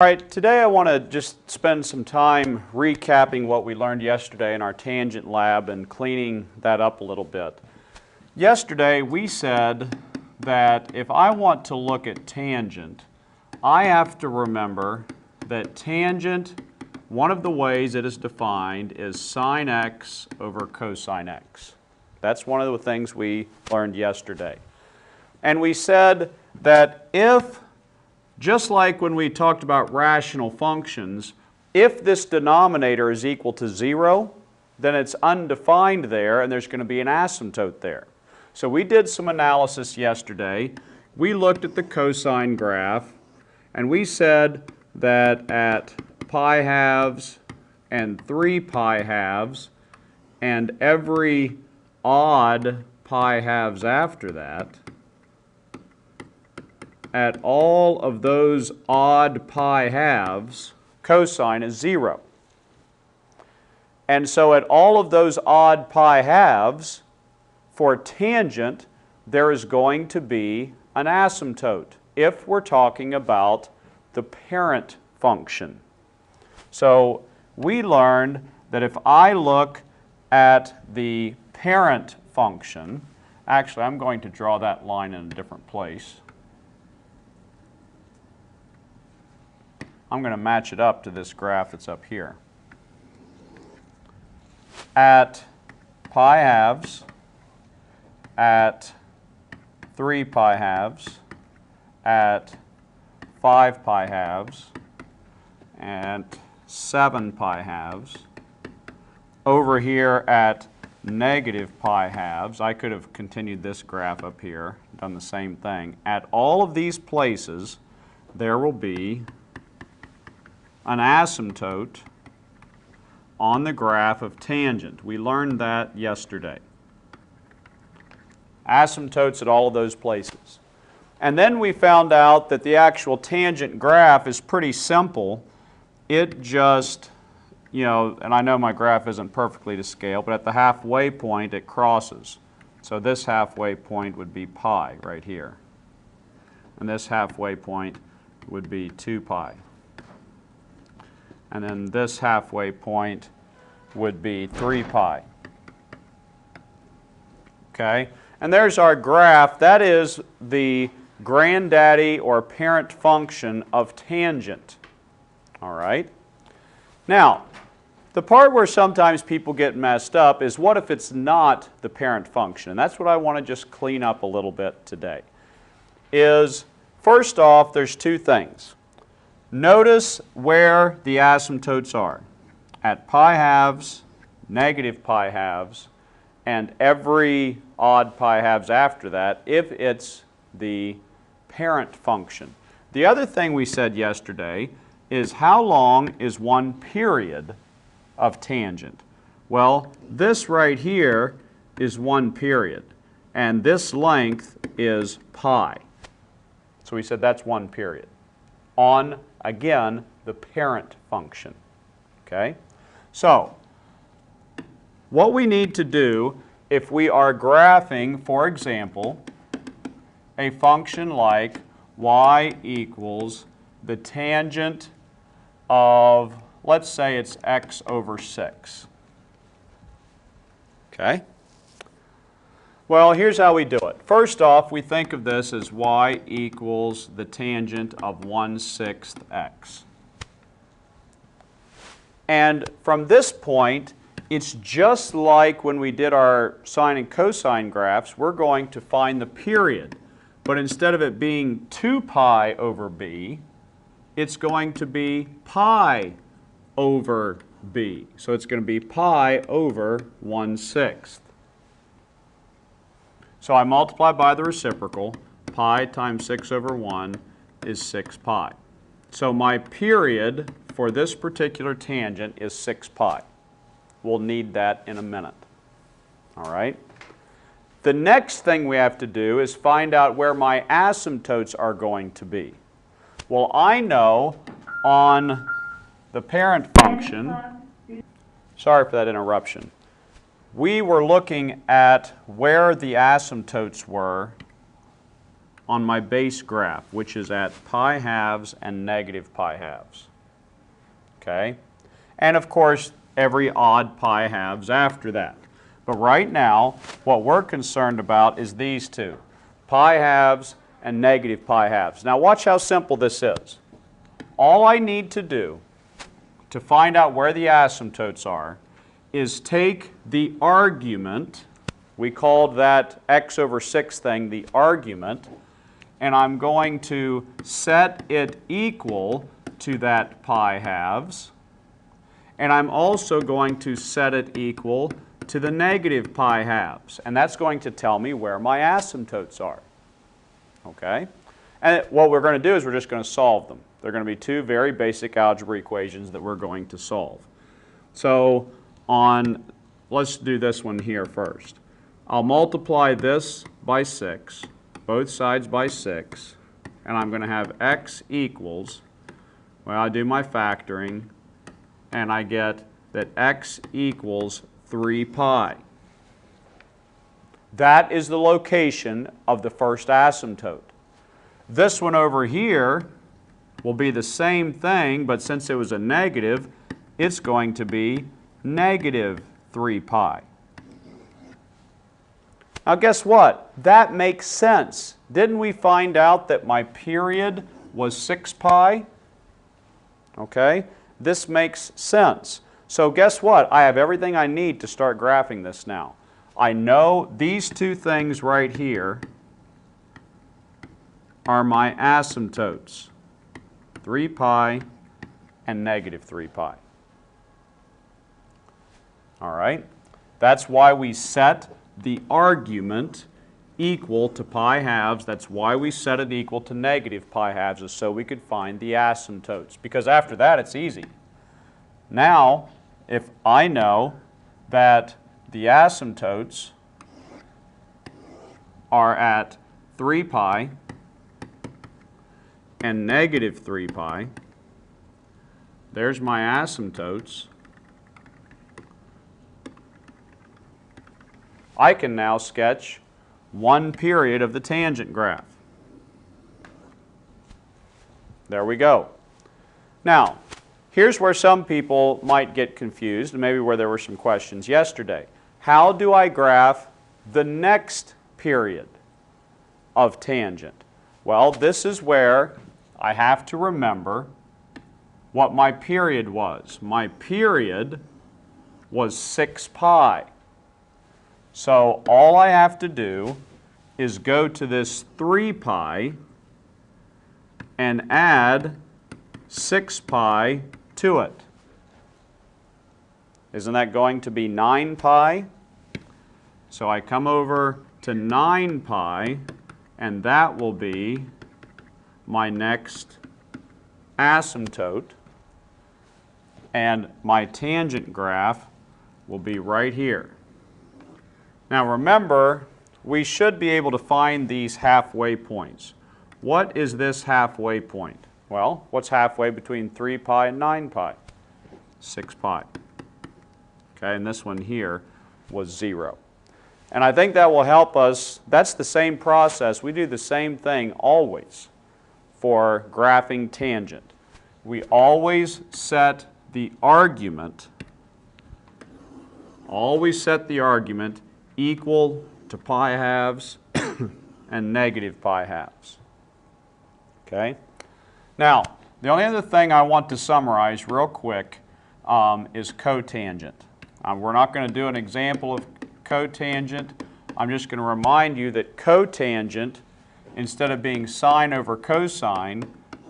All right, today I want to just spend some time recapping what we learned yesterday in our tangent lab and cleaning that up a little bit. Yesterday we said that if I want to look at tangent, I have to remember that tangent, one of the ways it is defined is sine x over cosine x. That's one of the things we learned yesterday. And we said that if, just like when we talked about rational functions, if this denominator is equal to 0, then it's undefined there and there's going to be an asymptote there. So we did some analysis yesterday. We looked at the cosine graph and we said that at pi halves and 3 pi halves and every odd pi halves after that, at all of those odd pi halves, cosine is 0. And so at all of those odd pi halves, for tangent, there is going to be an asymptote if we're talking about the parent function. So we learned that if I look at the parent function, actually I'm going to draw that line in a different place. I'm going to match it up to this graph that's up here. At pi halves, at 3 pi halves, at 5 pi halves, and 7 pi halves, over here at negative pi halves, I could have continued this graph up here, done the same thing. At all of these places, there will be an asymptote on the graph of tangent. We learned that yesterday. Asymptotes at all of those places. And then we found out that the actual tangent graph is pretty simple. It just, and I know my graph isn't perfectly to scale, but at the halfway point it crosses. So this halfway point would be pi right here. And this halfway point would be 2 pi. And then this halfway point would be 3 pi. Okay? And there's our graph. That is the granddaddy or parent function of tangent. All right? Now, the part where sometimes people get messed up is what if it's not the parent function? And that's what I want to just clean up a little bit today. First off, there's two things. Notice where the asymptotes are. At pi halves, negative pi halves, and every odd pi halves after that, if it's the parent function. The other thing we said yesterday is how long is one period of tangent? Well, this right here is one period, and this length is pi. So we said that's one period on, again, the parent function. Okay? So, what we need to do if we are graphing, for example, a function like y equals the tangent of, let's say it's x over 6. Okay? Well, here's how we do it. First off, we think of this as y equals the tangent of 1/6 x. And from this point, it's just like when we did our sine and cosine graphs, we're going to find the period. But instead of it being 2 pi over b, it's going to be pi over b. So it's going to be pi over 1/6. So I multiply by the reciprocal. Pi times 6 over 1 is 6 pi. So my period for this particular tangent is 6 pi. We'll need that in a minute. All right? The next thing we have to do is find out where my asymptotes are going to be. Well, I know on the parent function, sorry for that interruption, we were looking at where the asymptotes were on my base graph, which is at pi halves and negative pi halves. Okay? And of course, every odd pi halves after that. But right now, what we're concerned about is these two, pi halves and negative pi halves. Now watch how simple this is. All I need to do to find out where the asymptotes are is take the argument, we called that x over 6 thing the argument, and I'm going to set it equal to that pi halves, and I'm also going to set it equal to the negative pi halves, and that's going to tell me where my asymptotes are. Okay? And what we're going to do is we're just going to solve them. They're going to be two very basic algebra equations that we're going to solve. So let's do this one here first. I'll multiply this by 6, both sides by 6, and I'm going to have x equals, well, I do my factoring, and I get that x equals 3 pi. That is the location of the first asymptote. This one over here will be the same thing, but since it was a negative, it's going to be negative 3 pi. Now guess what? That makes sense. Didn't we find out that my period was 6 pi? Okay? This makes sense. So guess what? I have everything I need to start graphing this now. I know these two things right here are my asymptotes, 3 pi and negative 3 pi. All right? That's why we set the argument equal to pi halves. That's why we set it equal to negative pi halves, is so we could find the asymptotes. Because after that, it's easy. Now, if I know that the asymptotes are at 3 pi and negative 3 pi, there's my asymptotes. I can now sketch one period of the tangent graph. There we go. Now, here's where some people might get confused, and maybe where there were some questions yesterday. How do I graph the next period of tangent? Well, this is where I have to remember what my period was. My period was 6 pi. So all I have to do is go to this 3 pi and add 6 pi to it. Isn't that going to be 9 pi? So I come over to 9 pi, and that will be my next asymptote, and my tangent graph will be right here. Now remember, we should be able to find these halfway points. What is this halfway point? Well, what's halfway between 3 pi and 9 pi? 6 pi. Okay, and this one here was 0. And I think that will help us. That's the same process. We do the same thing always for graphing tangent. We always set the argument equal to pi halves and negative pi halves. Okay? Now, the only other thing I want to summarize real quick is cotangent. We're not going to do an example of cotangent. I'm just going to remind you that cotangent, instead of being sine over cosine,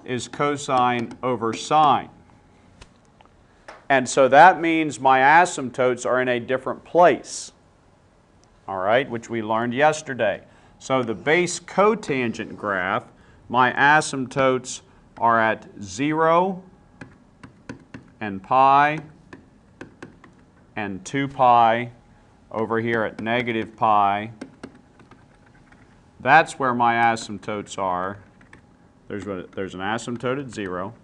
is cosine over sine. And so that means my asymptotes are in a different place, all right, which we learned yesterday. So the base cotangent graph, my asymptotes are at 0 and pi and 2 pi over here at negative pi. That's where my asymptotes are. There's an asymptote at 0.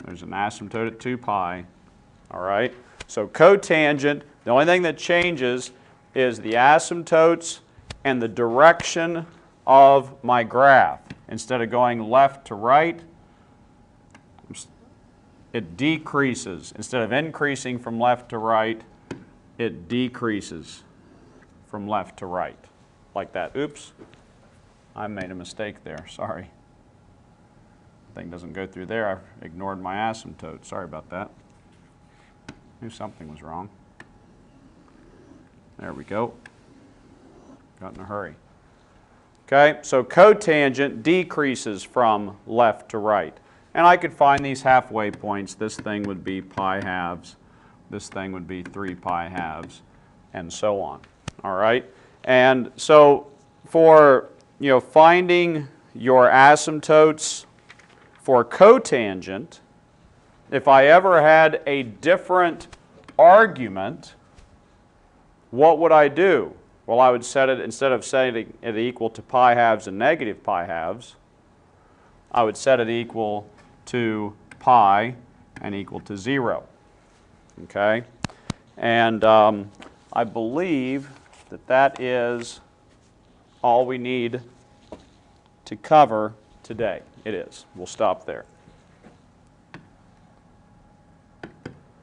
There's an asymptote at 2 pi. All right? So cotangent, the only thing that changes is the asymptotes and the direction of my graph. Instead of going left to right, it decreases. Instead of increasing from left to right, it decreases from left to right, like that. Oops, I made a mistake there, sorry. Thing doesn't go through there. I ignored my asymptote. Sorry about that. Knew something was wrong. There we go. Got in a hurry. Okay, so cotangent decreases from left to right. And I could find these halfway points. This thing would be pi halves. This thing would be 3 pi halves, and so on. All right? And so for finding your asymptotes for cotangent, if I ever had a different argument, what would I do? Well, I would set it, instead of setting it equal to pi halves and negative pi halves, I would set it equal to pi and equal to 0. Okay? And I believe that that is all we need to cover today. It is. We'll stop there.